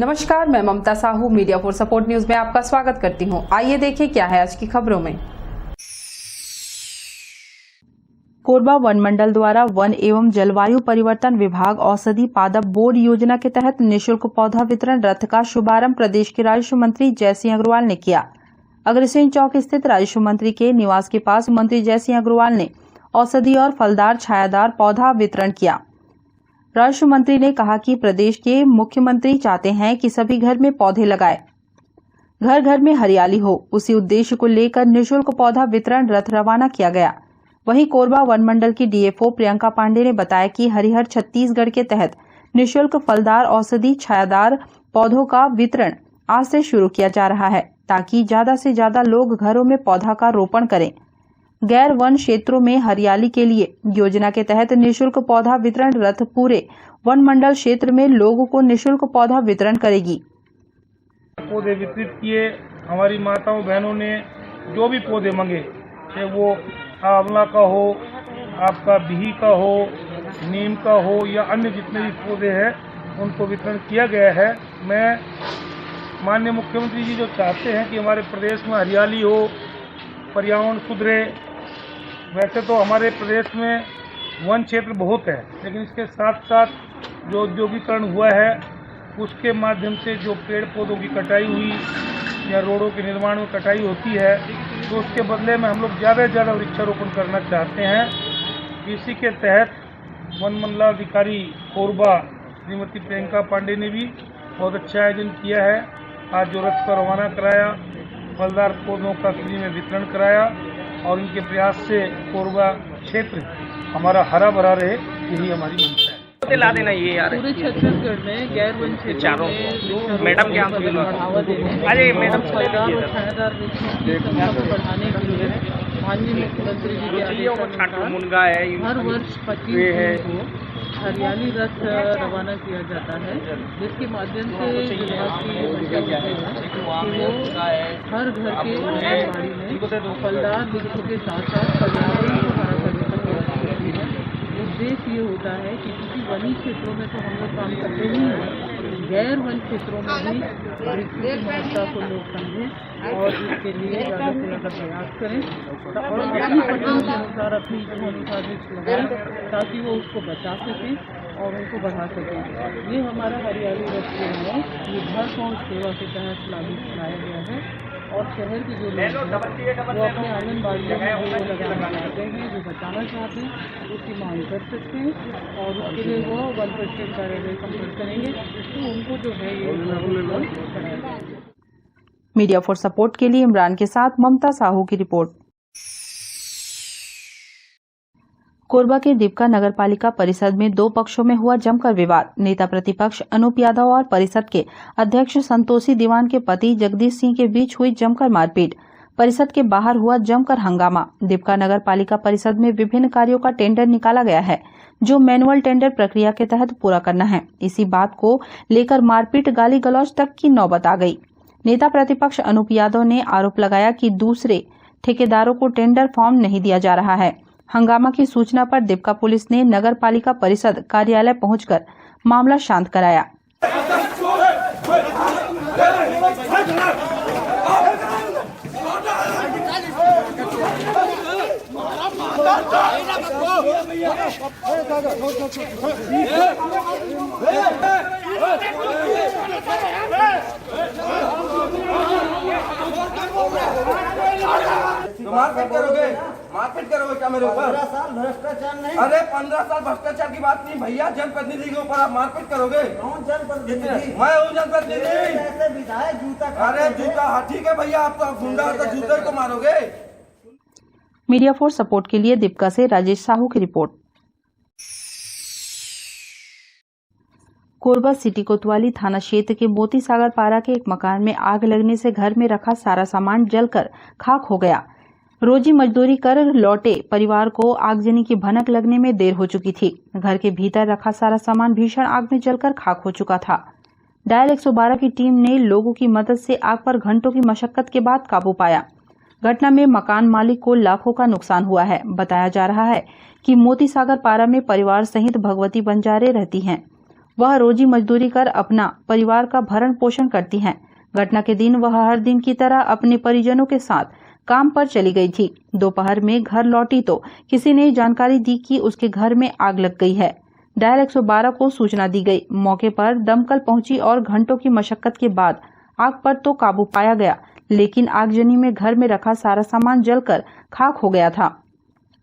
नमस्कार, मैं Mamta Sahu media for support news में आपका स्वागत करती हूं। आइए देखें क्या है आज की खबरों में। कोरबा वन मंडल द्वारा वन एवं जलवायु परिवर्तन विभाग औषधि पादप बोर्ड योजना के तहत निःशुल्क पौधा वितरण रथ का शुभारंभ प्रदेश के राजस्व मंत्री जय सिंह अग्रवाल ने किया। अग्रसेन चौक स्थित राजस्व मंत्री के निवास के पास मंत्री जय सिंह अग्रवाल ने औषधि और फलदार छायादार पौधा वितरण किया। राजस्व मंत्री ने कहा कि प्रदेश के मुख्यमंत्री चाहते हैं कि सभी घर में पौधे लगाएं, घर घर में हरियाली हो। उसी उद्देश्य को लेकर निःशुल्क पौधा वितरण रथ रवाना किया गया। वहीं कोरबा वन मंडल की डीएफओ प्रियंका पांडे ने बताया कि हरिहर छत्तीसगढ़ के तहत निःशुल्क फलदार औषधि छायादार पौधों का वितरण आज से शुरू किया जा रहा है, ताकि ज्यादा से ज्यादा लोग घरों में पौधा का रोपण करें। गैर वन क्षेत्रों में हरियाली के लिए योजना के तहत निःशुल्क पौधा वितरण रथ पूरे वन मंडल क्षेत्र में लोगों को निःशुल्क पौधा वितरण करेगी। पौधे वितरित किए। हमारी माताओं बहनों ने जो भी पौधे मांगे, चाहे वो आंवला का हो, आपका बिही का हो, नीम का हो या अन्य जितने भी पौधे हैं उनको वितरण किया गया है। मैं माननीय मुख्यमंत्री जी जो चाहते हैं कि हमारे प्रदेश में हरियाली हो, पर्यावरण सुधरे। वैसे तो हमारे प्रदेश में वन क्षेत्र बहुत है, लेकिन इसके साथ साथ जो औद्योगिकरण हुआ है उसके माध्यम से जो पेड़ पौधों की कटाई हुई या रोडों के निर्माण में कटाई होती है, तो उसके बदले में हम लोग ज़्यादा से ज़्यादा वृक्षारोपण करना चाहते हैं। इसी के तहत वन मंडलाधिकारी कोरबा श्रीमती प्रियंका पांडे ने भी बहुत अच्छा आयोजन किया है। आज जो रथ को रवाना कराया, फलदार पौधों का फ्री में वितरण कराया और इनके प्रयास से कोरबा क्षेत्र हमारा हरा भरा रहे, यही हमारी मंशा है। ला देना ये यार पूरे छत्तीसगढ़ में गैर वन क्षेत्रों में मैडम क्या बढ़ावा देने अरे मैडम फलदार और छायादार वृक्षों की संख्या को बढ़ाने के लिए माननीय मुख्यमंत्री जी के आदेशानुसार मुनगा है हर वर्ष 25 जून को हरियाली रथ रवाना किया जाता है, जिसके माध्यम से विभाग की मंशा है कि वो हर घर के आंगनबाड़ी में फलदार वृक्षों के साथ साथ पर्यावरण को हरा करने का प्रयास करती है। उद्देश्य ये होता है कि किसी वनी क्षेत्रों में तो हम लोग काम करते ही हैं, गैर वन क्षेत्रों में भी वृक्षों की महत्ता को लोग समझें और इसके लिए ज़्यादा से ज़्यादा प्रयास करें और अपनी पसंद के अनुसार, अपनी इच्छा अनुसार वृक्ष लगाएं, ताकि वो उसको बचा सकें और उनको बढ़ा सकें। ये हमारा हरियाली रथ जो है ये घर पहुँच सेवा के तहत लागू कराया गया है और शहर के जो लोग हैं वो अपने आंगनबाड़ियों में जो लगाना चाहते हैं, जो बचाना चाहते हैं, उसकी मांग कर सकते हैं और उसके लिए वो वन परिषद कार्यालय संपर्क करेंगे तो उनको जो है ये कराया जाएगा। मीडिया फॉर सपोर्ट के लिए इमरान के साथ ममता साहू की रिपोर्ट। कोरबा के दीपका नगर पालिका परिषद में दो पक्षों में हुआ जमकर विवाद। नेता प्रतिपक्ष अनूप यादव और परिषद के अध्यक्ष संतोषी दीवान के पति जगदीश सिंह के बीच हुई जमकर मारपीट। परिषद के बाहर हुआ जमकर हंगामा। दीपका नगर पालिका परिषद में विभिन्न कार्यों का टेंडर निकाला गया है, जो मैनुअल टेंडर प्रक्रिया के तहत पूरा करना है। इसी बात को लेकर मारपीट, गाली गलौज तक की नौबत आ गई। नेता प्रतिपक्ष अनूप यादव ने आरोप लगाया कि दूसरे ठेकेदारों को टेंडर फॉर्म नहीं दिया जा रहा है। हंगामा की सूचना पर दीपका पुलिस ने नगर पालिका परिषद कार्यालय पहुंचकर मामला शांत कराया। मारपीट करोगे क्या मेरे ऊपर? 15 साल भ्रष्टाचार नहीं। अरे 15 साल भ्रष्टाचार की बात नहीं भैया, जनप्रतिनिधि के ऊपर आप मारपीट करोगे? कौन जनप्रतिनिधि? मैं हूँ जनप्रतिनिधि। विधायक जूता। अरे जूता, हाँ ठीक है भैया, आप तो गुंडा हो तो जूते को मारोगे। मीडिया फॉर सपोर्ट के लिए दीपका से राजेश साहू की रिपोर्ट। कोरबा सिटी कोतवाली थाना क्षेत्र के मोती सागर पारा के एक मकान में आग लगने से घर में रखा सारा सामान जलकर खाक हो गया। रोजी मजदूरी कर लौटे परिवार को आगजनी की भनक लगने में देर हो चुकी थी। घर के भीतर रखा सारा सामान भीषण आग में जलकर खाक हो चुका था। डायल 112 की टीम ने लोगों की मदद से आग पर घंटों की मशक्कत के बाद काबू पाया। घटना में मकान मालिक को लाखों का नुकसान हुआ है। बताया जा रहा है कि मोती सागर पारा में परिवार सहित भगवती बंजारे रहती हैं। वह रोजी मजदूरी कर अपना परिवार का भरण पोषण करती हैं। घटना के दिन वह हर दिन की तरह अपने परिजनों के साथ काम पर चली गई थी। दोपहर में घर लौटी तो किसी ने जानकारी दी कि उसके घर में आग लग गई है। डायल 112 को सूचना दी गई। मौके पर दमकल पहुंची और घंटों की मशक्कत के बाद आग पर तो काबू पाया गया, लेकिन आगजनी में घर में रखा सारा सामान जलकर खाक हो गया था।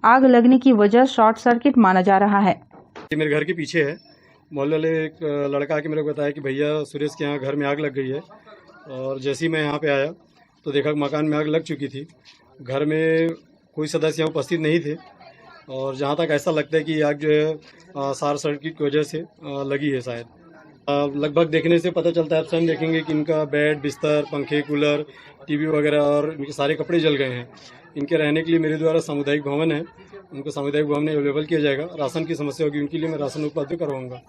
आग लगने की वजह शॉर्ट सर्किट माना जा रहा है। मेरे घर के पीछे है, मोहल्ले वाले एक लड़का आके मेरे को बताया कि भैया सुरेश के यहाँ घर में आग लग गई है। और जैसे ही मैं यहाँ पे आया तो देखा मकान में आग लग चुकी थी। घर में कोई सदस्य यहाँ उपस्थित नहीं थे और जहाँ तक ऐसा लगता है कि आग जो है शॉर्ट सर्किट की वजह से लगी है शायद। लगभग देखने से पता चलता है, आप स्वयं देखेंगे कि इनका बेड, बिस्तर, पंखे, कूलर, टीवी वगैरह और इनके सारे कपड़े जल गए हैं। इनके रहने के लिए मेरे द्वारा सामुदायिक भवन है, उनको सामुदायिक भवन में अवेलेबल किया जाएगा। राशन की समस्या होगी उनके लिए मैं राशन उपलब्ध करवाऊंगा।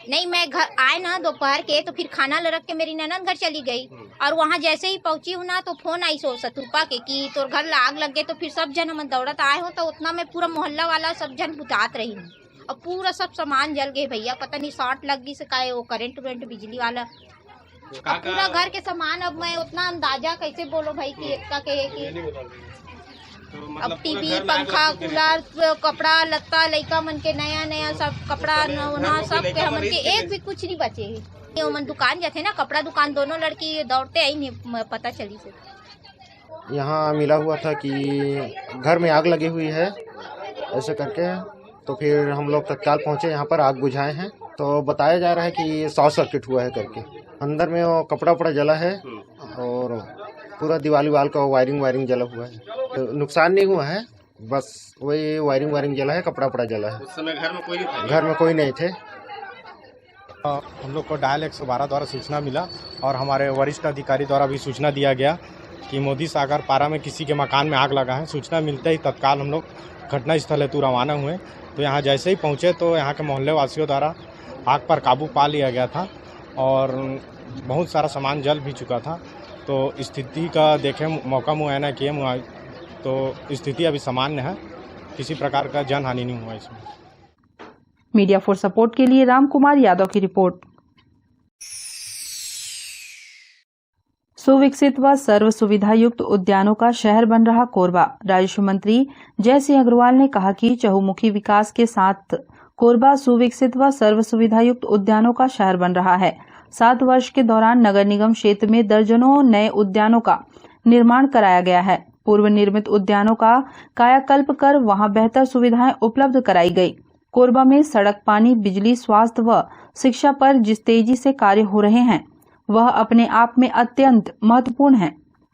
नहीं, मैं घर आए ना दोपहर के तो फिर खाना रख के मेरी ननद घर चली गई और वहाँ जैसे ही पहुंची हूँ ना तो फोन आई सो शत्रुपा के कि तो घर आग लग गए। तो फिर सब जन हम दौड़त आए हो तो उतना में पूरा मोहल्ला वाला सब जन बुझात रही हूँ और पूरा सब सामान जल गए भैया। पता नहीं शॉर्ट लग गई से का वो करंट बिजली वाला पूरा घर के सामान। अब मैं उतना अंदाजा कैसे बोलो भाई कि एक का के अब टीवी, पंखा, कूलर, कपड़ा लत्ता लइका मन के नया सब कपड़ा नौना सब के हमन के एक भी कुछ नहीं बचे है। वो मन दुकान जाते ना कपड़ा दुकान, दोनों लड़की दौड़ते आई नहीं पता चली से। यहाँ मिला हुआ था कि घर में आग लगी हुई है ऐसे करके, तो फिर हम लोग तत्काल पहुँचे, यहाँ पर आग बुझाए हैं। तो बताया जा रहा है कि शॉर्ट सर्किट हुआ है करके। अंदर में वो कपड़ा उपड़ा जला है और पूरा दीवाली वाल का वायरिंग जला हुआ है। तो नुकसान नहीं हुआ है, बस वही वायरिंग जला है, कपड़ा उपड़ा जला है। उस समय घर में कोई नहीं थे। हम लोग को डायल 112 द्वारा सूचना मिला और हमारे वरिष्ठ अधिकारी द्वारा भी सूचना दिया गया कि मोदी सागर पारा में किसी के मकान में आग लगा है। सूचना मिलते ही तत्काल हम लोग घटना स्थल हेतु रवाना हुए। तो यहाँ जैसे ही पहुँचे तो यहाँ के मोहल्ले वासियों द्वारा आग पर काबू पा लिया गया था और बहुत सारा सामान जल भी चुका था। तो स्थिति का देखे मौका मुआयना किए तो स्थिति अभी सामान्य है, किसी प्रकार का जन हानि नहीं हुआ इसमें। मीडिया फॉर सपोर्ट के लिए राम कुमार यादव की रिपोर्ट। सुविकसित व सर्व सुविधा युक्त उद्यानों का शहर बन रहा कोरबा। राजस्व मंत्री जयसिंह अग्रवाल ने कहा कि चहुमुखी विकास के साथ कोरबा सुविकसित व सर्व सुविधा युक्त उद्यानों का शहर बन रहा है। 7 वर्ष के दौरान नगर निगम क्षेत्र में दर्जनों नए उद्यानों का निर्माण कराया गया है। पूर्व निर्मित उद्यानों का कायाकल्प कर वहां बेहतर सुविधाएं उपलब्ध कराई गई। कोरबा में सड़क, पानी, बिजली, स्वास्थ्य व शिक्षा पर जिस तेजी से कार्य हो रहे हैं वह अपने आप में अत्यंत महत्वपूर्ण है।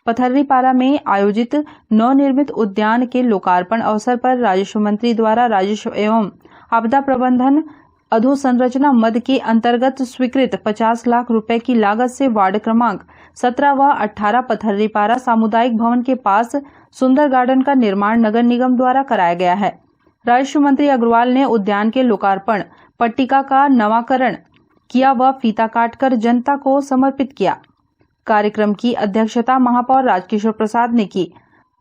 पथर्रीपारा में आयोजित नवनिर्मित उद्यान के लोकार्पण अवसर पर राजस्व मंत्री द्वारा राजस्व एवं आपदा प्रबंधन अधोसंरचना मद के अंतर्गत स्वीकृत 50 लाख रुपए की लागत से वार्ड क्रमांक 17 व 18 पथर्रीपारा सामुदायिक भवन के पास सुंदर गार्डन का निर्माण नगर निगम द्वारा कराया गया है। राजस्व मंत्री अग्रवाल ने उद्यान के लोकार्पण पट्टिका का नवाकरण किया व फीता काटकर जनता को समर्पित किया। कार्यक्रम की अध्यक्षता महापौर राजकिशोर प्रसाद ने की।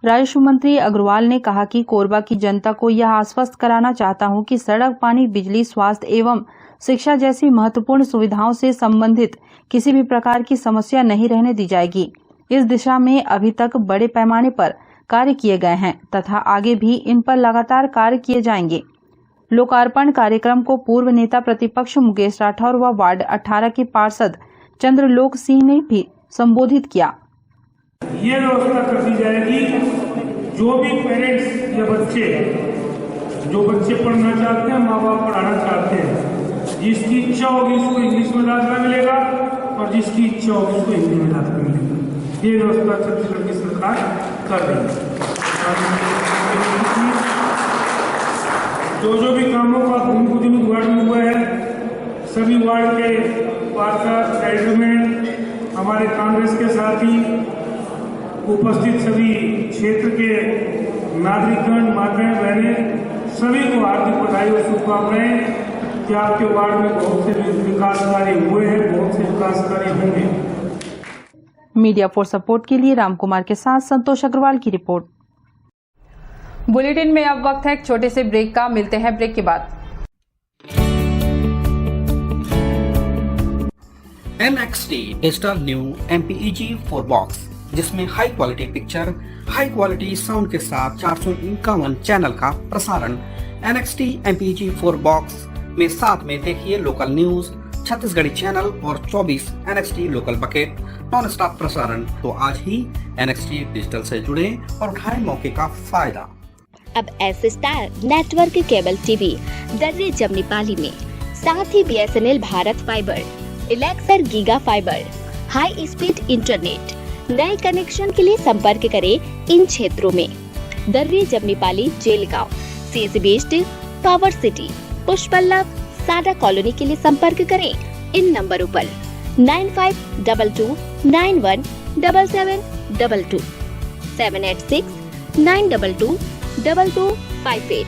राजस्व मंत्री अग्रवाल ने कहा कि कोरबा की जनता को यह आश्वस्त कराना चाहता हूं कि सड़क, पानी, बिजली, स्वास्थ्य एवं शिक्षा जैसी महत्वपूर्ण सुविधाओं से संबंधित किसी भी प्रकार की समस्या नहीं रहने दी जाएगी। इस दिशा में अभी तक बड़े पैमाने पर कार्य किए गए हैं तथा आगे भी इन पर लगातार कार्य किए जाएंगे। लोकार्पण कार्यक्रम को पूर्व नेता प्रतिपक्ष मुकेश राठौर व वार्ड 18 के पार्षद चंद्रलोक सिंह ने भी संबोधित किया। ये व्यवस्था कर दी जाएगी, जो भी पेरेंट्स या बच्चे जो बच्चे पढ़ना चाहते हैं, माँ बाप पढ़ाना चाहते हैं, जिसकी इच्छा होगी उसको इंग्लिश में दाखिला मिलेगा और जिसकी इच्छा होगी उसको हिंदी में दाखिला मिलेगा। ये व्यवस्था छत्तीसगढ़ की सरकार कर रही है। जो भी कामों का भूमि पूजन वार्ड में हुआ है, सभी वार्ड के पार्षद, सेटलमेंट, हमारे कांग्रेस के साथी, उपस्थित सभी क्षेत्र के नागरिकगण, माताएं, बहनें, सभी को हार्दिक बधाई और शुभकामनाएं कि आपके वार्ड में बहुत से विकास कार्य हुए हैं, बहुत से विकास कार्य होंगे। मीडिया फॉर सपोर्ट के लिए राम कुमार के साथ संतोष अग्रवाल की रिपोर्ट। बुलेटिन में अब वक्त है एक छोटे से ब्रेक का। मिलते हैं ब्रेक के बाद। NXT digital new MPEG 4 box, जिसमें high quality picture, high quality sound के साथ 451 चैनल का प्रसारण। NXT MPEG 4 बॉक्स में साथ में देखिए लोकल न्यूज, छत्तीसगढ़ी चैनल और 24 NXT local bucket non stop प्रसारण। तो आज ही NXT डिजिटल से जुड़े और उठाएं मौके का फायदा। अब S star network cable TV दर्रे जमनीपाली में, साथ ही BSNL भारत फाइबर, इलेक्सर giga fibre, high speed internet. नए कनेक्शन के लिए संपर्क करें इन क्षेत्रों में: दर्रे Jamnipali, Jelgaon, CSE based, power city, Pushpallav, Sada colony के लिए संपर्क करें इन नंबरों पर 9522917722 786-922-2258।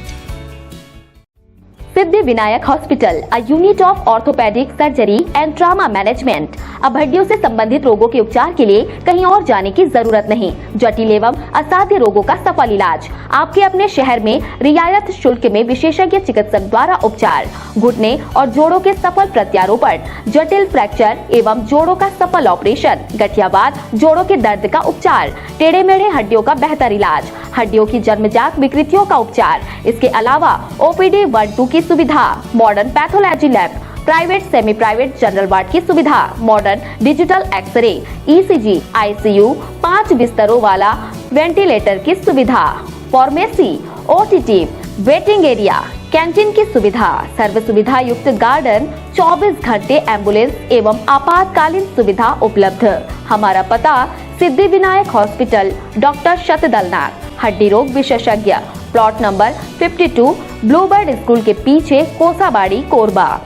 Siddhi Vinayak hospital, a unit of orthopaedic surgery and trauma management. अब हड्डियों से संबंधित रोगों के उपचार के लिए कहीं और जाने की जरूरत नहीं। जटिल एवं असाध्य रोगों का सफल इलाज आपके अपने शहर में रियायत शुल्क में विशेषज्ञ चिकित्सक द्वारा उपचार। घुटने और जोड़ों के सफल प्रत्यारोपण, जटिल फ्रैक्चर एवं जोड़ों का सफल ऑपरेशन, गठियावाद, जोड़ों के दर्द का उपचार, टेढ़े मेढ़े हड्डियों का बेहतर इलाज, हड्डियों की जन्मजात विकृतियों का उपचार। इसके अलावा OPD 1-2 की सुविधा, modern pathology lab, private semi private general ward की सुविधा, modern digital X ray, ECG, ICU, 5 बिस्तरों वाला वेंटिलेटर की सुविधा, pharmacy, OTT, waiting area, canteen की सुविधा, सर्व सुविधा युक्त गार्डन, 24 घंटे एम्बुलेंस एवं आपातकालीन सुविधा उपलब्ध। हमारा पता: सिद्धि विनायक हॉस्पिटल, डॉक्टर शतदलनाथ, हड्डी रोग विशेषज्ञ, प्लॉट नंबर 52, ब्लूबर्ड स्कूल के पीछे, कोसाबाड़ी, कोरबा।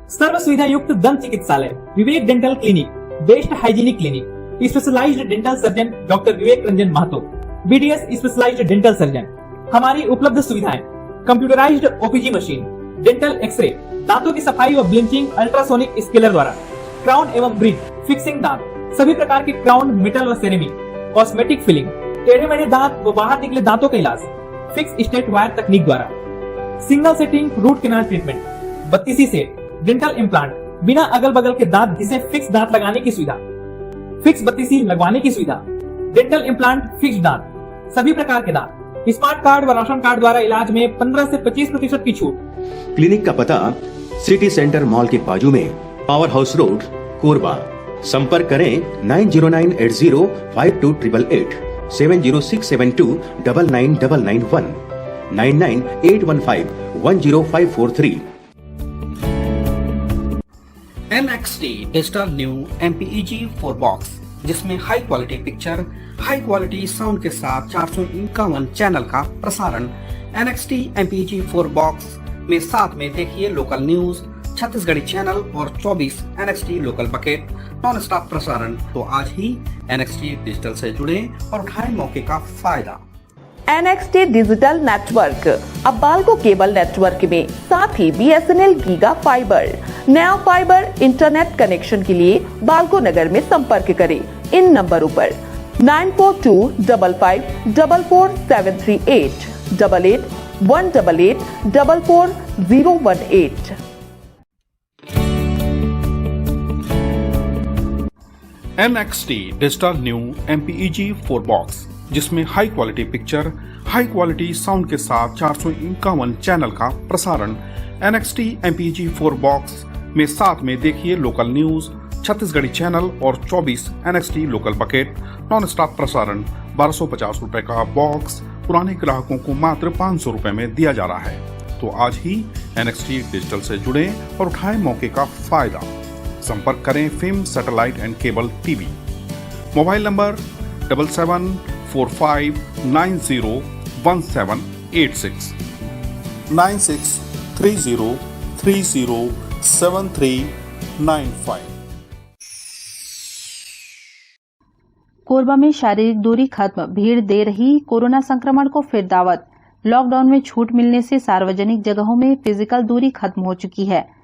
सर्व सुविधा युक्त दंत चिकित्सालय, Vivek dental clinic, best hygienic clinic, specialised dental surgeon doctor Vivek Ranjan Mahato, BDS specialised dental surgeon. हमारी उपलब्ध सुविधाएं: computerised OPG machine, dental X-ray, दांतों की सफाई व ब्लीचिंग अल्ट्रासोनिक स्केलर द्वारा, क्राउन एवं ब्रिज, फिक्सिंग दांत, सभी प्रकार के क्राउन, मेटल व सेरेमिक, कॉस्मेटिक फिलिंग, टेढ़े मेढ़े दांत व बाहर निकले दांतों का इलाज फिक्स स्टेट वायर तकनीक द्वारा, single sitting root canal treatment, 32 set, dental implant, बिना अगल बगल के दांत घिसे फिक्स दांत लगाने की सुविधा, फिक्स 32 लगवाने की सुविधा, डेंटल इम्प्लांट, फिक्स दांत, सभी प्रकार के दांत, स्मार्ट कार्ड व राशन कार्ड द्वारा इलाज में 15 से 25% की छूट। क्लिनिक का पता सिटी सेंटर मॉल के बाजू में, पावर हाउस रोड, कोरबा। संपर्क करें 9098052888, 7067299991, 9981510543। NXT digital new MPEG 4 box, जिसमें high quality picture, high quality sound के साथ 451 चैनल का प्रसारण। NXT MPEG 4 बॉक्स में साथ में देखिए लोकल न्यूज, छत्तीसगढ़ी चैनल और 24 NXT local bucket non stop प्रसारण। तो आज ही NXT डिजिटल से जुड़े और उठाएं मौके का फायदा। NXT डिजिटल नेटवर्क, अब बाल्को केबल नेटवर्क में, साथ ही BSNL गीगा फाइबर। नया फाइबर इंटरनेट कनेक्शन के लिए बाल्को नगर में संपर्क करें इन नंबरों पर 9425544738, 8818844018। NXT digital new MPEG 4 box, जिसमें high quality picture, high quality sound के साथ 451 चैनल का प्रसारण। NXT MPEG 4 बॉक्स में साथ में देखिए लोकल न्यूज, छत्तीसगढ़ी चैनल और 24 NXT local bucket non stop प्रसारण। 1250 रुपए का बॉक्स पुराने ग्राहकों को मात्र 500 रुपए में दिया जा रहा है। तो आज ही NXT डिजिटल से जुड़े और उठाएं मौके का फायदा। संपर्क करें film satellite and cable TV. Mobile number 7745901786, 9630307395। Korba में शारीरिक दूरी खत्म, भीड़ दे रही कोरोना संक्रमण को फिर दावत। लॉकडाउन में छूट मिलने से सार्वजनिक जगहों में फिजिकल दूरी खत्म हो चुकी है।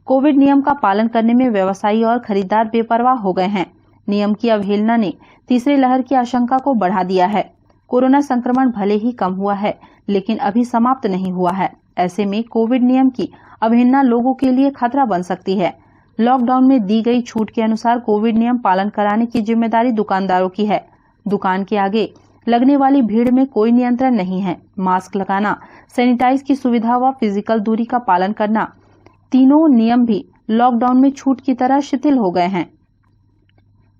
कोविड नियम का पालन करने में व्यवसायी और खरीदार बेपरवाह हो गए हैं। नियम की अवहेलना ने तीसरी लहर की आशंका को बढ़ा दिया है। कोरोना संक्रमण भले ही कम हुआ है, लेकिन अभी समाप्त नहीं हुआ है। ऐसे में कोविड नियम की अवहेलना लोगों के लिए खतरा बन सकती है। लॉकडाउन में दी गई छूट के अनुसार कोविड नियम पालन कराने की जिम्मेदारी दुकानदारों की है। दुकान के आगे लगने वाली भीड़ में कोई नियंत्रण नहीं है। मास्क लगाना, सैनिटाइज की सुविधा व फिजिकल दूरी का पालन करना, तीनों नियम भी लॉकडाउन में छूट की तरह शिथिल हो गए हैं।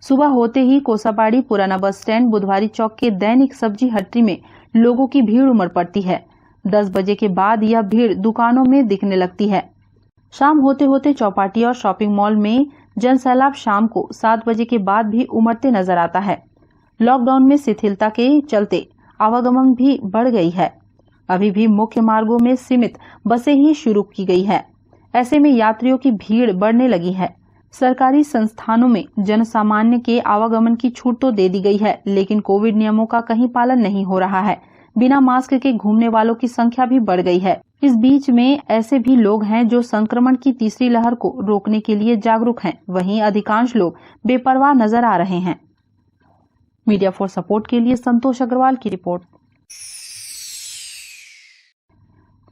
सुबह होते ही कोसाबाड़ी पुराना बस स्टैंड, बुधवारी चौक के दैनिक सब्जी हट्टी में लोगों की भीड़ उमड़ पड़ती है। 10 बजे के बाद यह भीड़ दुकानों में दिखने लगती है। शाम होते होते चौपाटी और शॉपिंग मॉल में जनसैलाब शाम को 7 बजे के बाद भी उमड़ते नजर आता है। लॉकडाउन में शिथिलता के चलते आवागमन भी बढ़ गई है। अभी भी मुख्य मार्गों में सीमित बसें ही शुरू की गई है। ऐसे में यात्रियों की भीड़ बढ़ने लगी है। सरकारी संस्थानों में जनसामान्य के आवागमन की छूट तो दे दी गई है, लेकिन कोविड नियमों का कहीं पालन नहीं हो रहा है। बिना मास्क के घूमने वालों की संख्या भी बढ़ गई है। इस बीच में ऐसे भी लोग हैं जो संक्रमण की तीसरी लहर को रोकने के लिए जागरूक हैं। वहीं अधिकांश लोग बेपरवाह नजर आ रहे हैं। मीडिया फॉर सपोर्ट के लिए संतोष अग्रवाल की रिपोर्ट।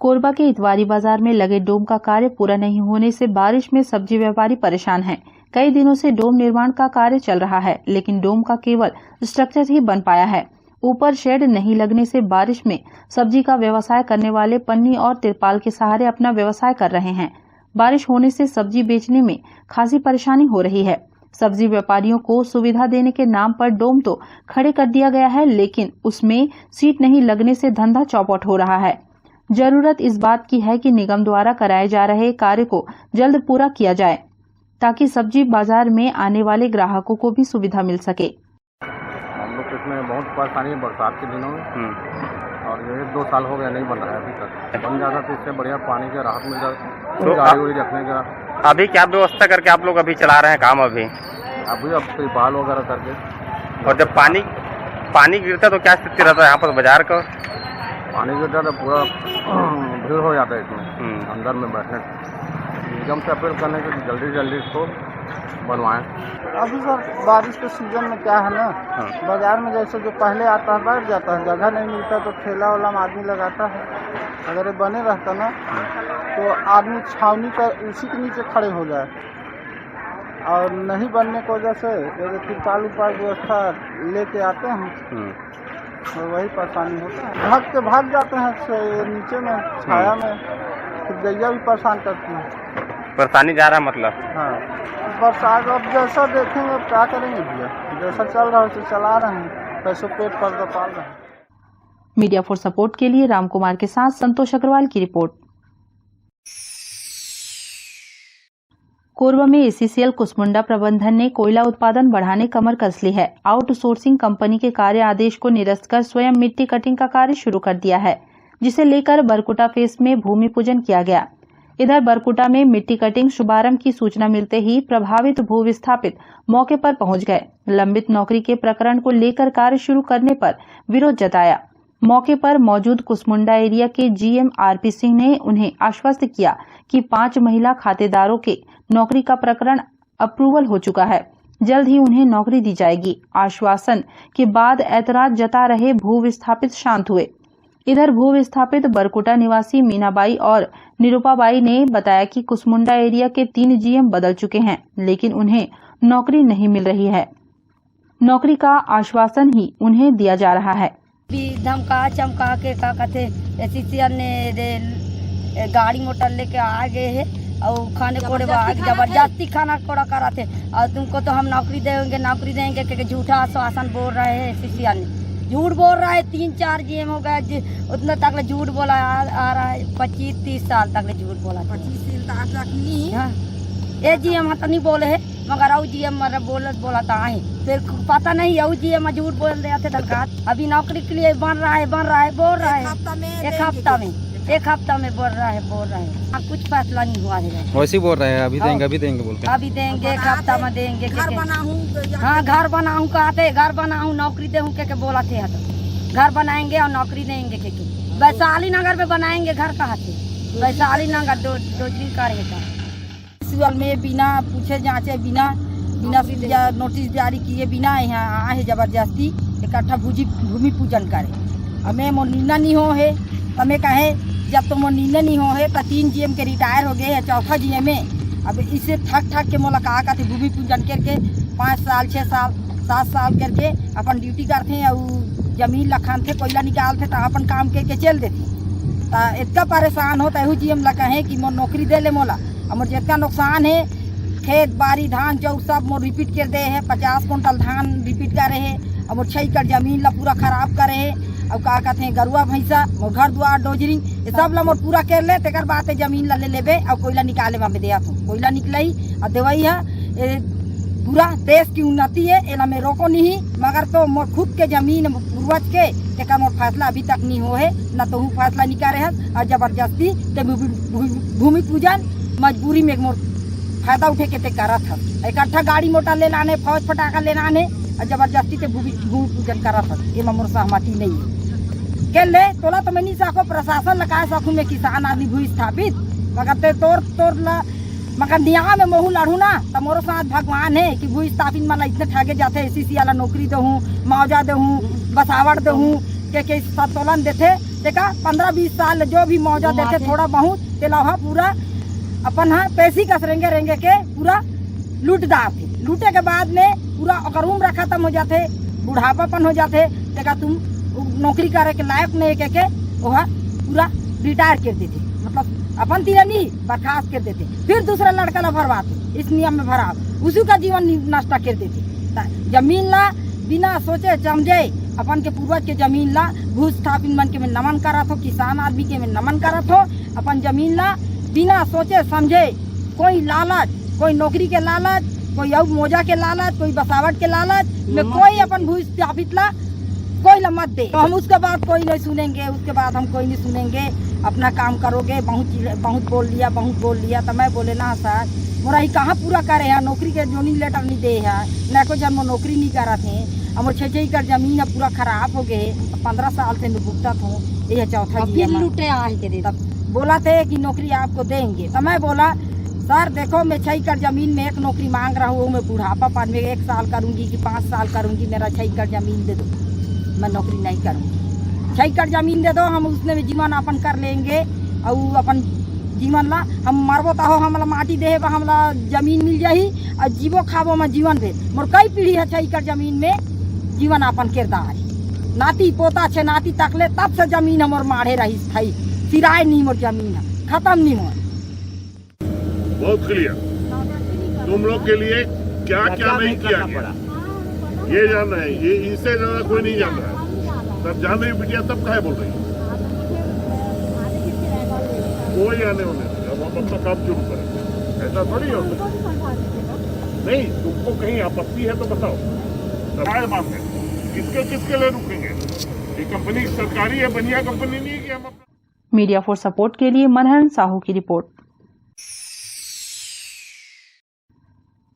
कोरबा के इतवारी बाजार में लगे डोम का कार्य पूरा नहीं होने से बारिश में सब्जी व्यापारी परेशान हैं। कई दिनों से डोम निर्माण का कार्य चल रहा है, लेकिन डोम का केवल स्ट्रक्चर ही बन पाया है। ऊपर शेड नहीं लगने से बारिश में सब्जी का व्यवसाय करने वाले पन्नी और तिरपाल के सहारे अपना व्यवसाय कर रहे हैं। बारिश होने से सब्जी बेचने में खासी परेशानी हो रही है। सब्जी व्यापारियों को सुविधा देने के नाम पर डोम तो खड़े कर दिया गया है, लेकिन उसमें सीट नहीं लगने से धंधा चौपट हो रहा है। जरूरत इस बात की है कि निगम द्वारा कराए जा रहे कार्य को जल्द पूरा किया जाए, ताकि सब्जी बाजार में आने वाले ग्राहकों को भी सुविधा मिल सके। हम लोग इसमें बहुत परेशानी है बरसात के दिनों में, और ये 2 साल हो गया नहीं बन रहा है अभी तक। बन जाता तो इससे बढ़िया पानी का राहत मिल जाता, तो गाड़ी उड़ी रखने का। अभी क्या व्यवस्था करके आप लोग अभी चला रहे हैं काम? अभी अब तिरपाल वगैरह करके। और जब पानी गिरता तो क्या स्थिति रहता है यहाँ पर बाजार का? पानी गिरता तो पूरा भीड़ हो जाता है इसमें अंदर में बैठने। निगम से अपील करने के जल्दी इसको बनवाएं। अभी सर बारिश के सीजन में क्या है ना, बाजार में जैसे जो पहले आता है बैठ जाता है, जगह नहीं मिलता तो ठेला वाला में आदमी लगाता है। अगर ये बने रहता ना तो आदमी छावनी का उसी के नीचे खड़े हो जाए, और नहीं बनने की वजह से जैसे तिरपाल उपाल व्यवस्था लेके आते हैं तो वही परेशानी होता है। भाग जाते हैं नीचे में छाया में, फिर गैया भी परेशान करती है। परेशानी जा रहा है मतलब? हाँ, बरसात अब जैसा देखेंगे अब क्या करेंगे भैया, जैसा चल रहा है उसे चला रहे हैं, पैसों पेट पर पाल रहे हैं। मीडिया फॉर सपोर्ट के लिए राम कुमार के साथ संतोष अग्रवाल की रिपोर्ट। कोरबा में एसीसीएल कुसमुंडा प्रबंधन ने कोयला उत्पादन बढ़ाने कमर कस ली है। आउटसोर्सिंग कंपनी के कार्य आदेश को निरस्त कर स्वयं मिट्टी कटिंग का कार्य शुरू कर दिया है, जिसे लेकर बरकुटा फेस में भूमि पूजन किया गया। इधर बरकुटा में मिट्टी कटिंग शुभारंभ की सूचना मिलते ही प्रभावित भू विस्थापित मौके पर पहुंच गए। लंबित नौकरी के प्रकरण को लेकर कार्य शुरू करने पर विरोध जताया। मौके पर मौजूद कुसमुंडा एरिया के जीएम आरपी सिंह ने उन्हें आश्वस्त किया कि 5 महिला खातेदारों के नौकरी का प्रकरण अप्रूवल हो चुका है, जल्द ही उन्हें नौकरी दी जाएगी। आश्वासन के बाद ऐतराज जता रहे भू विस्थापित शांत हुए। इधर भू विस्थापित बरकुटा निवासी मीनाबाई और निरूपाबाई ने बताया कि कुसमुंडा एरिया के 3 जीएम बदल चुके हैं, लेकिन उन्हें नौकरी नहीं मिल रही है। नौकरी का आश्वासन ही उन्हें दिया जा रहा है। धमका चमका के का कहते एसीसीएल ने गाड़ी मोटर लेके आ गए है और खाने कोड़े जबरदस्ती खाना कोड़ा कराते, और तुमको तो हम नौकरी देंगे क्योंकि झूठा आश्वासन बोल रहे हैं। एसीसीएल ने झूठ बोल रहा है। 3-4 जीएम हो गए, उतना तक झूठ बोला आ रहा है। 25-30 साल तक झूठ बोला। 25 साल तक नहीं ये जीएम तो नहीं बोले है, मगर औ जीएम बोला था है, फिर पता नहीं औ जीएम झूठ बोल रहे थे दरकार। अभी नौकरी के लिए बन रहा है बोल रहा है एक हफ्ता में बोल रहा है। कुछ फैसला नहीं हुआ है, वैसे बोल रहे हैं अभी देंगे बोलते हैं। अभी देंगे, एक हफ्ता में देंगे। हाँ, घर बनाऊँ कहते, घर बनाऊँ नौकरी दूँ के बोला थे, घर बनाएंगे और नौकरी देंगे। वैशाली नगर में बनाएंगे घर कहाँ थे? वैशाली नगर डोजरी करेगा। में बिना पूछे जांचे बिना नोटिस जारी किए बिना यहाँ आए जबरदस्ती इकट्ठा भूमि पूजन करे। हमें मोनिना नहीं हो है, हमें कहे जब तो मोनिना नहीं हो है तो 3 जीएम के रिटायर हो गए है, 4था जीएम में अब इसे ठक के मोला का थे भूमि पूजन करके 5 साल 6 साल 7 साल करके अपन ड्यूटी करते और जमीन ला खानते कोयला निकालते तो अपन काम करके चल देते। तो इतना परेशान होता है जी हम लगा है कि मोर नौकरी दे ले मोला। और मोर जितना नुकसान है खेत बाड़ी धान जौ सब मोर रिपीट कर दे है। 50 कुंटल धान रिपीट करे है और मोर 6 एकड़ जमीन ला पूरा खराब करे है। और का कहते हैं गरुआ भैंसा मोर घर द्वार डोजरिंग ये सब ला मोर पूरा कर ले तेकर बात है जमीन ला ले लेबे और कोयला निकाले में दे आतो। कोयला निकलई और देवई है पूरा देश की उन्नति है एला में रोको नहीं। मगर तो मोर खुद के जमीन पूर्वज के तेकर मोर फैसला अभी तक नहीं हो है न तो फैसला निकाले है और जबरदस्ती ते भूमि पूजन मजबूरी में मोर फायदा उठे के ते करत है। इकट्ठा गाड़ी मोटर ले लाने फौज फटाखा ले लाने और जबरदस्ती ते भूमि पूजन करत है। ये मोर सहमति नहीं है के ले तोला तो मैं नहीं सको प्रशासन लगा सकूँ मैं किसान आदमी भू स्थापित मगर ते तोर ला मगर निया में मोहू लड़ू ना तो मोरो साथ भगवान है कि भू स्थापित मला इतने ठागे जाते एसीसी वाला नौकरी दे हूँ मुआवजा दे हूँ बसावट दे हूँ के सतोलन देते देखा 15-20 साल जो भी मुआवजा देते थोड़ा बहुत तेलाहा पूरा अपन हाँ पैसे कस रेंगे के पूरा लूट दाते। लूटे के बाद में पूरा अगर उम्र खत्म हो जाते बुढ़ापापन हो जाते देखा तुम नौकरी करे के लायक नहीं के वह पूरा रिटायर कर देते मतलब अपन तीरा नहीं बर्खास्त कर देते। फिर दूसरा लड़का ला भरवाते इस नियम में भरा उसी का जीवन नष्ट कर देते। जमीन ला बिना सोचे समझे अपन के पूर्वज के जमीन ला भू स्थापित मन के में नमन करत हो किसान आदमी के में नमन करत हो। अपन जमीन ला बिना सोचे समझे कोई लालच कोई नौकरी के लालच कोई और मोजा के लालच कोई बसावट के लालच में कोई अपन भू स्थापित ला कोई ला मत दे। तो हम उसके बाद कोई नहीं सुनेंगे उसके बाद हम कोई नहीं सुनेंगे अपना काम करोगे। बहुत बोल लिया तो मैं बोले ना सर मोरा ही कहाँ पूरा करे है नौकरी के जोनी लेटर नहीं दे है न कोई जन्म नौकरी नहीं करा थे। और 6 एकड़ जमीन है पूरा खराब हो गए 15 साल से भुगता हूँ ये चौथा लूटे तब बोला थे कि नौकरी आपको देंगे। तो मैं बोला सर देखो मैं 6 एकड़ जमीन में एक नौकरी मांग रहा हूँ मैं बुढ़ापा पान में 1 साल करूँगी कि 5 साल करूँगी मेरा 6 एकड़ जमीन दे दो मैं नौकरी नहीं करूँगी। 6 एकड़ जमीन दे दो हम उसमें जीवन अपन कर लेंगे और अपन जीवन ला हम मरबो तो हमला माटी दे हमला जमीन मिल जाही और जीवो खाबो में जीवन दे मोर कई पीढ़ी है 6 एकड़ जमीन में जीवन अपन किरदार नाती पोता छे नाती तकले तब से जमीन हमर माढ़े रही थी सिराय नहीं मोर जमीन है खत्म नहीं हो। बहुत क्लियर तुम लोग के लिए क्या क्या नहीं किया गया ये जान रहे हैं। ये इनसे ज्यादा कोई नहीं जान रहा है। तब जान रही बिटिया तब काहे बोल रही है कोई आने वाले अब हम अपना काम शुरू करें ऐसा थोड़ी होता नहीं। तुमको कहीं आपत्ति है तो बताओ सराय मामले किसके लिए रुकेंगे। ये कंपनी सरकारी है बढ़िया कंपनी नहीं है कि हम मीडिया फॉर सपोर्ट के लिए मनहर साहू की रिपोर्ट।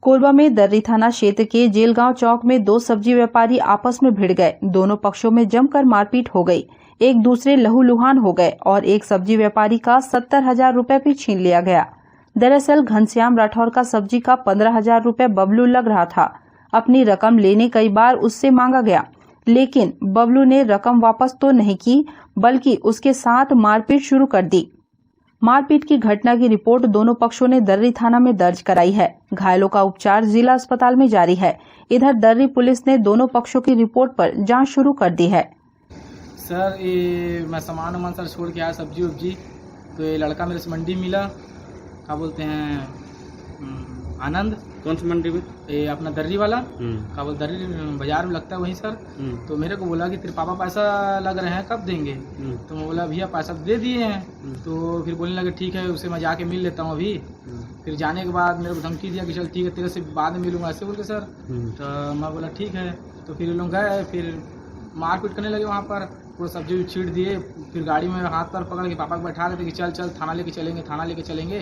कोरबा में दर्री थाना क्षेत्र के जेलगांव चौक में 2 सब्जी व्यापारी आपस में भिड़ गए। दोनों पक्षों में जमकर मारपीट हो गई। एक दूसरे लहूलुहान हो गए और एक सब्जी व्यापारी का 70,000 रुपए भी छीन लिया गया। दरअसल घनश्याम राठौर का सब्जी का 15,000 रुपए बबलू लग रहा था। अपनी रकम लेने कई बार उससे मांगा गया लेकिन बबलू ने रकम वापस तो नहीं की बल्कि उसके साथ मारपीट शुरू कर दी। मारपीट की घटना की रिपोर्ट दोनों पक्षों ने दर्री थाना में दर्ज कराई है। घायलों का उपचार जिला अस्पताल में जारी है। इधर दर्री पुलिस ने दोनों पक्षों की रिपोर्ट पर जांच शुरू कर दी है। सर ये मैं सामान सर छोड़ के आया सब्जी उब्जी तो ये लड़का मेरे से मंडी मिला क्या बोलते हैं आनंद कौन सी मंडी में ये अपना दर्री वाला क्या बोल दर्री बाजार में लगता है वहीं सर। तो मेरे को बोला कि तेरे पापा पैसा लग रहे हैं कब देंगे। तो मैं बोला भैया पैसा दे दिए हैं। तो फिर बोलने लगे ठीक है उसे मैं जाके मिल लेता हूँ अभी। फिर जाने के बाद मेरे को धमकी दिया कि चल ठीक है तेरे से बाद में मिलूंगा ऐसे बोल के सर। तो मैं बोला ठीक है। तो फिर लोग गए फिर मारपीट करने लगे वहाँ पर पूरा सब्जी छीट दिए। फिर गाड़ी में हाथ पर पकड़ के पापा को बैठा देते कि चल चल थाना लेके चलेंगे।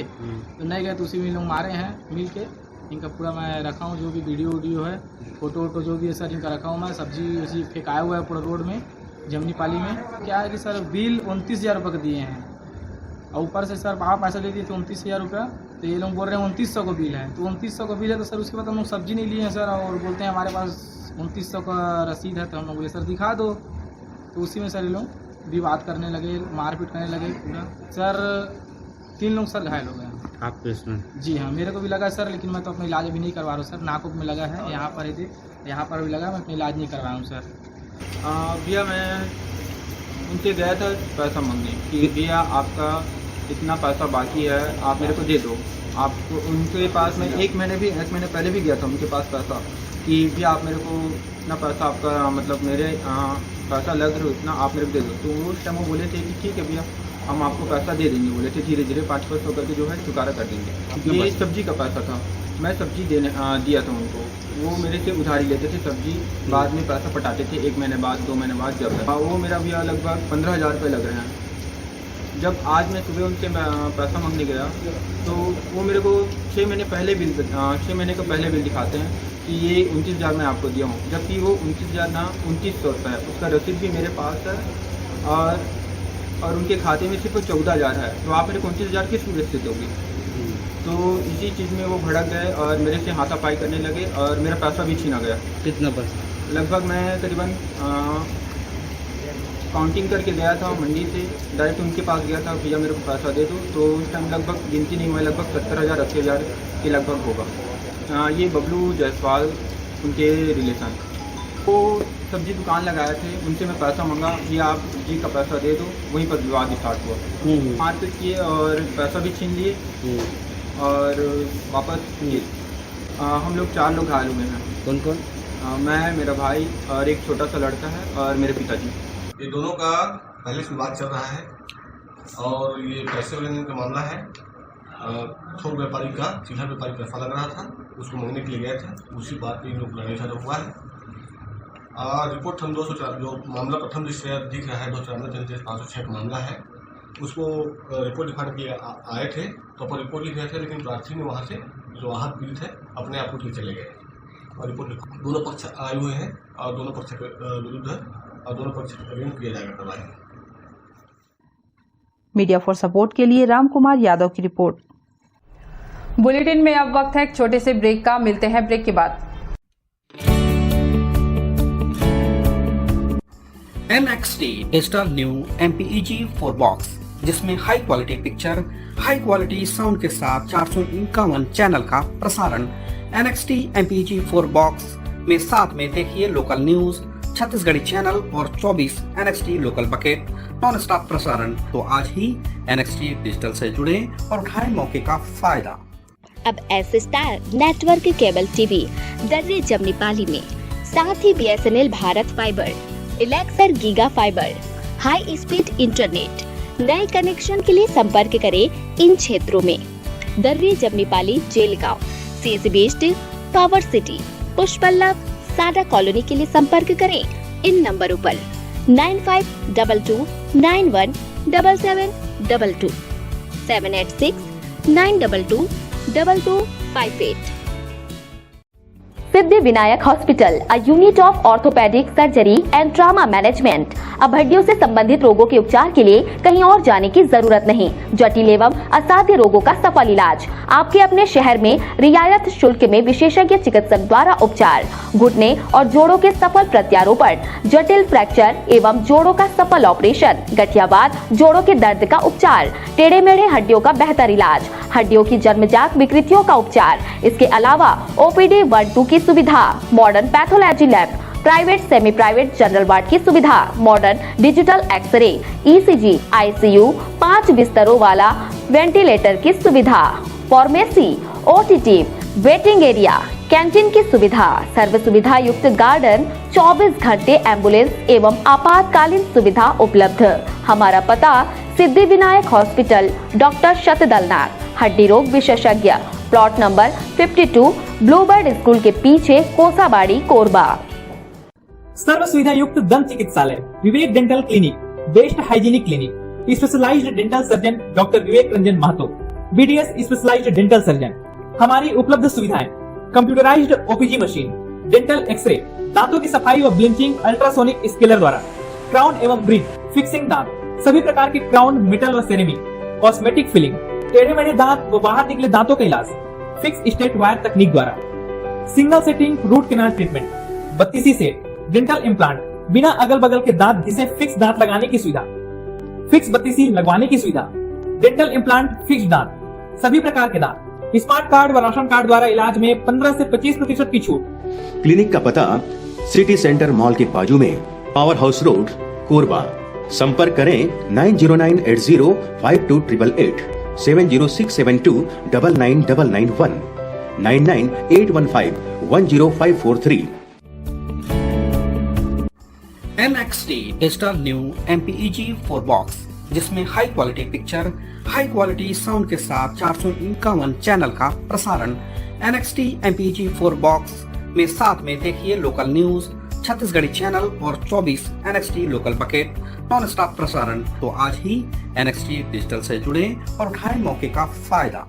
तो नहीं गए तो उसी में लोग मारे हैं मिल के। इनका पूरा मैं रखा हूँ जो भी वीडियो है फोटो वोटो जो भी है सर इनका रखा हूँ मैं। सब्जी उसी फेंकाया हुआ है पूरा रोड में जमनी पाली में। क्या है कि सर बिल 29,000 रुपये का दिए हैं और ऊपर से सर पापा पैसा दे दिए थे 29,000 रुपये। तो ये लोग बोल रहे हैं 2900 का बिल है। तो 2900 का बिल है तो सर उसके बाद हम लोग सब्जी नहीं लिए हैं सर और बोलते हैं हमारे पास 2900 का रसीद है। तो हम लोग बोले सर दिखा दो। तो उसी में सर ये लोग विवाद करने लगे मारपीट करने लगे पूरा। सर 3 लोग सर घायल हो गए। आपको इसमें? जी हाँ, मेरे को भी लगा सर, लेकिन मैं तो अपना इलाज अभी नहीं करवा रहा हूँ सर। नाक में लगा है, यहाँ पर ही यहाँ पर भी लगा, मैं अपना इलाज नहीं करवा रहा हूँ सर। भैया मैं उनसे गया था पैसा मांगने कि भैया आपका इतना पैसा बाकी है, आप मेरे को दे दो। आपको उनके पास मैं एक महीने पहले भी गया था उनके पास पैसा कि भैया आप मेरे को इतना पैसा आपका मतलब मेरे पैसा लग रहा है इतना, आप मेरे को दे दो। तो उस टाइम वो बोले थे कि ठीक है भैया हम आपको पैसा दे देंगे। बोले थे धीरे धीरे 500 करके जो है चुकारा कर देंगे। ये सब्जी का पैसा था, मैं सब्जी दिया था उनको। वो मेरे से उधारी लेते थे सब्जी, बाद में पैसा पटाते थे 1 महीने बाद 2 महीने बाद जब वो मेरा भैया लगभग 15,000 रुपये लग रहे हैं। जब आज मैं सुबह उनसे पैसा मांगने गया तो वो मेरे को 6 महीने का पहले बिल दिखाते हैं कि ये 29,000 मैं आपको दिया हूँ, जबकि वो 29,000 ना 2,900 रुपये है। उसका रसीद भी मेरे पास है और उनके खाते में सिर्फ 14,000 है। तो आप मेरे को 29,000 किस वजह से दोगे? तो इसी चीज़ में वो भड़क गए और मेरे से हाथापाई करने लगे और मेरा पैसा भी छीना गया। कितना पैसा? लगभग मैं करीबन काउंटिंग करके गया था मंडी से, डायरेक्ट उनके पास गया था, भैया मेरे को पैसा दे दो। तो उस टाइम लगभग गिनती नहीं हुआ, लगभग 70,000 80,000 के लगभग होगा। ये बबलू जायसवाल उनके रिलेशन, वो सब्जी दुकान लगाए थे, उनसे मैं पैसा मांगा कि आप सब्जी का पैसा दे दो। वहीं पर विवाद स्टार्ट हुआ, मारपीट किए और पैसा भी छीन लिए और वापस किए। हम लोग 4 लोग घायल हुए हैं। कौन कौन? मैं, मेरा भाई और एक छोटा सा लड़का है और मेरे पिताजी। ये दोनों का पहले से विवाद चल रहा है और ये पैसे लेने का मामला है। थोक व्यापारी का चिल्हर व्यापारी पैसा लग रहा था, उसको मांगने के लिए गए थे। उसी बात पे इन लोग लड़ाई झगड़ा हुआ है। रिपोर्ट हम 204 जो मामला प्रथम दृष्टया दिख रहा है 294/506 का मामला है, उसको रिपोर्ट लिखाने के लिए आए थे। तो अपन रिपोर्ट लिख रहे थे, लेकिन प्रार्थी ने वहाँ से जो आहत पीड़ित है अपने आप उठ के चले गए और रिपोर्ट दोनों पक्ष आए हुए हैं और दोनों पक्ष के विरुद्ध है और दोनों पक्ष किया जाएगा कार्रवाई। मीडिया फॉर सपोर्ट के लिए राम कुमार यादव की रिपोर्ट। बुलेटिन में अब वक्त है एक छोटे से ब्रेक का, मिलते हैं ब्रेक के बाद। NXT digital new MPEG 4 box, जिसमें high quality picture, high quality sound के साथ 451 चैनल का प्रसारण। NXT MPEG 4 बॉक्स में साथ में देखिए लोकल न्यूज, छत्तीसगढ़ी चैनल और 24 NXT local bucket non stop प्रसारण। तो आज ही NXT डिजिटल से जुड़े और उठाएं मौके का फायदा। अब S star network cable TV दर्रे जमनीपाली में, साथ ही BSNL भारत फाइबर, इलेक्सर giga fibre, high speed internet. नए कनेक्शन के लिए संपर्क करें इन क्षेत्रों में: दर्रे Jamnipali, Jelgaon, CSB steel, power city, पुष्पल्लव, साडा कॉलोनी के लिए संपर्क करें इन नंबरों पर 9522 91 7722 786 922 2258। सिद्धि Vinayak hospital, a unit of orthopaedic surgery and trauma management. अब हड्डियों से संबंधित रोगों के उपचार के लिए कहीं और जाने की जरूरत नहीं। जटिल एवं असाध्य रोगों का सफल इलाज आपके अपने शहर में रियायत शुल्क में विशेषज्ञ चिकित्सक द्वारा उपचार। घुटने और जोड़ों के सफल प्रत्यारोपण, जटिल फ्रैक्चर एवं जोड़ों का सफल ऑपरेशन, गठियावाद, जोड़ों के दर्द का उपचार, टेढ़े मेढ़े हड्डियों का बेहतर इलाज, हड्डियों की जन्मजात विकृतियों का उपचार। इसके अलावा OPD 1-2 की सुविधा, modern pathology lab, private semi private general ward की सुविधा, modern digital X ray, ECG, ICU, 5 बिस्तरों वाला वेंटिलेटर की सुविधा, pharmacy, OTT, waiting area, canteen की सुविधा, सर्व सुविधा युक्त गार्डन, 24 घंटे एम्बुलेंस एवं आपातकालीन सुविधा उपलब्ध। हमारा पता: सिद्धि विनायक हॉस्पिटल, डॉक्टर शतदलनाथ, हड्डी रोग विशेषज्ञ, प्लॉट नंबर 52, ब्लूबर्ड स्कूल के पीछे, कोसाबाड़ी, कोरबा। सर्व सुविधा युक्त दंत चिकित्सालय, Vivek dental clinic, best hygienic clinic, specialised dental surgeon doctor Vivek Ranjan Mahato, BDS specialised dental surgeon. हमारी उपलब्ध सुविधाएं: computerised OPG machine, dental X-ray, दांतों की सफाई व ब्लीचिंग अल्ट्रासोनिक स्केलर द्वारा, क्राउन एवं ब्रिज, फिक्सिंग दांत, सभी प्रकार के क्राउन, मेटल व सेरेमिक, कॉस्मेटिक फिलिंग, टेढ़े मेढ़े दांत व बाहर निकले दांतों का इलाज फिक्स स्टेट वायर तकनीक द्वारा, single sitting root canal treatment, 32 set, dental implant, बिना अगल बगल के दांत जिसे फिक्स दांत लगाने की सुविधा, फिक्स 32 लगवाने की सुविधा, डेंटल इम्प्लांट फिक्स दांत, सभी प्रकार के दांत, स्मार्ट कार्ड व राशन कार्ड द्वारा इलाज में 15 से 25% की छूट। क्लिनिक का पता सिटी सेंटर मॉल के बाजू में, पावर हाउस रोड, कोरबा। संपर्क करें 9098052888, 7067299991, 9981510543। NXT digital new MPEG 4 box, जिसमें high quality picture, high quality sound के साथ 451 चैनल का प्रसारण। NXT MPEG 4 बॉक्स में साथ में देखिए लोकल न्यूज, छत्तीसगढ़ी चैनल और 24 NXT local bucket non stop प्रसारण। तो आज ही NXT डिजिटल से जुड़े और उठाएं मौके का फायदा।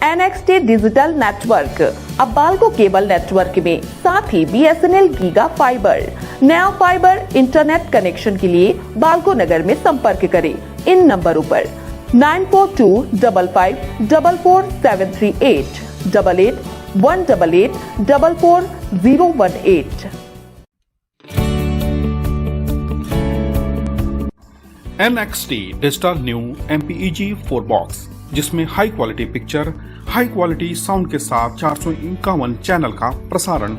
NXT डिजिटल नेटवर्क अब बाल्को केबल नेटवर्क में साथ ही BSNL गीगा फाइबर। नया फाइबर इंटरनेट कनेक्शन के लिए बाल्को नगर में संपर्क करें इन नंबरों पर 9425544738, 8818844018। NXT digital new MPEG 4 box, जिसमें high quality picture, high quality sound के साथ 451 चैनल का प्रसारण।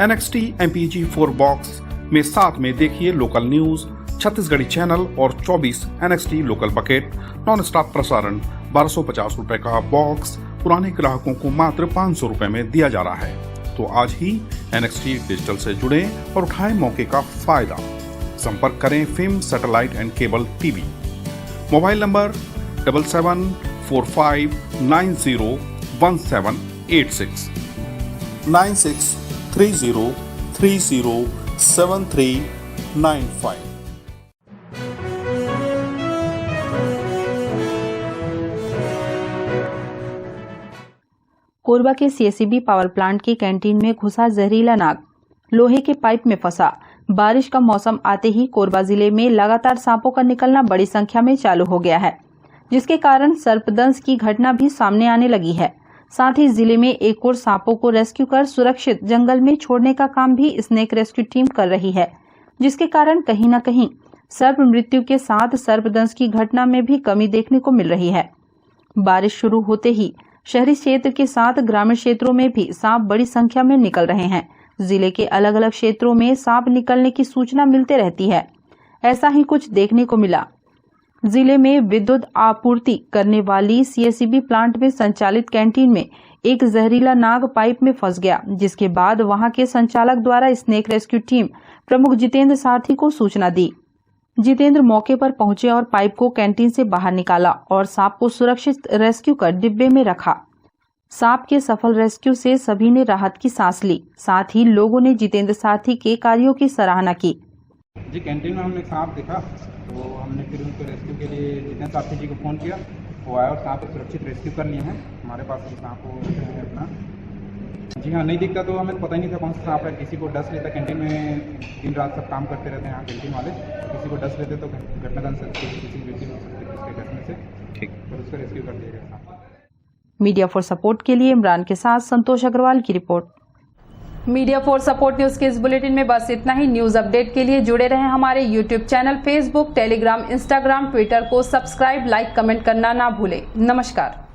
NXT MPEG 4 बॉक्स में साथ में देखिए लोकल न्यूज, छत्तीसगढ़ी चैनल और 24 NXT local bucket non stop प्रसारण। 1250 रुपए का बॉक्स पुराने ग्राहकों को मात्र 500 रुपए में दिया जा रहा है। तो आज ही NXT डिजिटल से जुड़े और उठाएं मौके का फायदा। संपर्क करें film satellite and cable TV. Mobile number 7745901786, 9630307395। Korba के CSEB पावर प्लांट की कैंटीन में घुसा जहरीला नाग, लोहे के पाइप में फंसा। बारिश का मौसम आते ही कोरबा जिले में लगातार सांपों का निकलना बड़ी संख्या में चालू हो गया है, जिसके कारण सर्पदंश की घटना भी सामने आने लगी है। साथ ही जिले में एक और सांपों को रेस्क्यू कर सुरक्षित जंगल में छोड़ने का काम भी स्नेक रेस्क्यू टीम कर रही है, जिसके कारण कहीं न कहीं सर्प मृत्यु के साथ सर्पदंश की घटना में भी कमी देखने को मिल रही है। बारिश शुरू होते ही शहरी क्षेत्र के साथ ग्रामीण क्षेत्रों में भी सांप बड़ी संख्या में निकल रहे हैं। जिले के अलग अलग क्षेत्रों में सांप निकलने की सूचना मिलते रहती है। ऐसा ही कुछ देखने को मिला। जिले में विद्युत आपूर्ति करने वाली CSEB प्लांट में संचालित कैंटीन में एक जहरीला नाग पाइप में फंस गया, जिसके बाद वहां के संचालक द्वारा स्नेक रेस्क्यू टीम प्रमुख जितेंद्र सारथी को सूचना दी। जितेंद्र मौके पर पहुंचे और पाइप को कैंटीन से बाहर निकाला और सांप को सुरक्षित रेस्क्यू कर डिब्बे में रखा। सांप के सफल रेस्क्यू से सभी ने राहत की सांस ली। साथ ही लोगों ने जितेंद्र सारथी के कार्यों की सराहना की। जी, कैंटीन में हमने सांप देखा तो हमने फिर उनको रेस्क्यू के लिए जितेंद्र सारथी जी को फ़ोन किया। वो आया और सांप को सुरक्षित रेस्क्यू कर लिए हैं। हमारे पास अभी सांप को अपना जी हाँ नहीं दिखता तो हमें पता ही नहीं था कौन सा सांप है। किसी को डस लेता, कैंटीन में दिन रात सब काम करते रहते हैं यहाँ कैंटीन वाले, किसी को डस लेते तो घटना कर सकती है, किसी व्यक्ति हो सकती है उसके डसने से। ठीक, तो उसका रेस्क्यू कर दिया गया। मीडिया फॉर सपोर्ट के लिए इमरान के साथ संतोष अग्रवाल की report. Media for support news के इस बुलेटिन में बस इतना ही। न्यूज अपडेट के लिए जुड़े रहें हमारे YouTube channel, Facebook, Telegram, Instagram, Twitter को सब्सक्राइब, लाइक, कमेंट करना ना भूलें। नमस्कार।